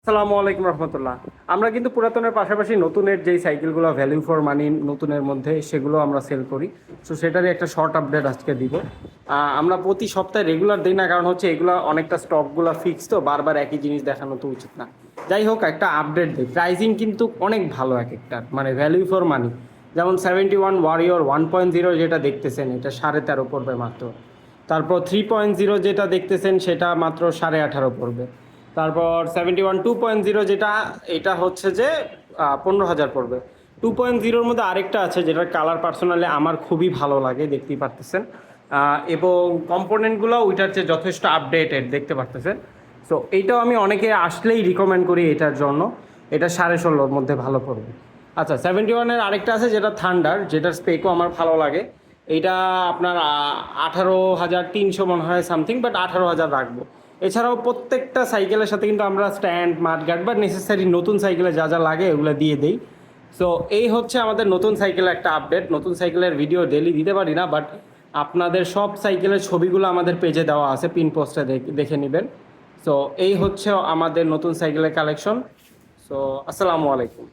আসসালামু আলাইকুম রহমতুল্লাহ। আমরা কিন্তু পুরাতনের পাশাপাশি নতুনের যেই সাইকেলগুলো ভ্যালু ফর মানি নতুনের মধ্যে সেগুলো আমরা সেল করি। সো সেটারই একটা শর্ট আপডেট আজকে দিব। আমরা প্রতি সপ্তাহে রেগুলার দিই না, কারণ হচ্ছে এগুলো অনেকটা স্টকগুলো ফিক্স, তো বারবার একই জিনিস দেখানো তো উচিত না। যাই হোক, একটা আপডেট দিই। প্রাইজিং কিন্তু অনেক ভালো এক একটার, মানে ভ্যালু ফর মানি। যেমন 71 ওয়ারিয়র 1.0 যেটা দেখতেছেন এটা 13.5 পড়বে মাত্র। তারপর 3.0 যেটা দেখতেছেন সেটা মাত্র 18.5 পড়বে। তারপর 71 2.0 যেটা, এটা হচ্ছে যে 15,000 পড়বে। 2.0-র মধ্যে আরেকটা আছে যেটার কালার পার্সোনালি আমার খুবই ভালো লাগে, দেখতেই পারতেছেন। এবং কম্পোনেন্টগুলো ওইটার চেয়ে যথেষ্ট আপডেটেড দেখতে পারতেছেন। সো এইটাও আমি অনেকে আসলেই রিকমেন্ড করি এটার জন্য। এটা 16.5-র মধ্যে ভালো পড়বে। আচ্ছা, 71-এর আরেকটা আছে যেটা থান্ডার, যেটার স্পেকও আমার ভালো লাগে। এইটা আপনার 18,300 মনে হয় সামথিং, বাট 18,000 রাখবো। এছাড়াও প্রত্যেকটা সাইকেলের সাথে কিন্তু আমরা স্ট্যান্ড, মাডগার্ড বা নেসেসারি নতুন সাইকেলে যা যা লাগে এগুলো দিয়ে দিই। সো এই হচ্ছে আমাদের নতুন সাইকেলের একটা আপডেট। নতুন সাইকেলের ভিডিও ডেলি দিতে পারি না, বাট আপনাদের সব সাইকেলের ছবিগুলো আমাদের পেজে দেওয়া আছে, পিন পোস্টে দেখে নেবেন। সো এই হচ্ছে আমাদের নতুন সাইকেলের কালেকশন। সো আসসালামু আলাইকুম।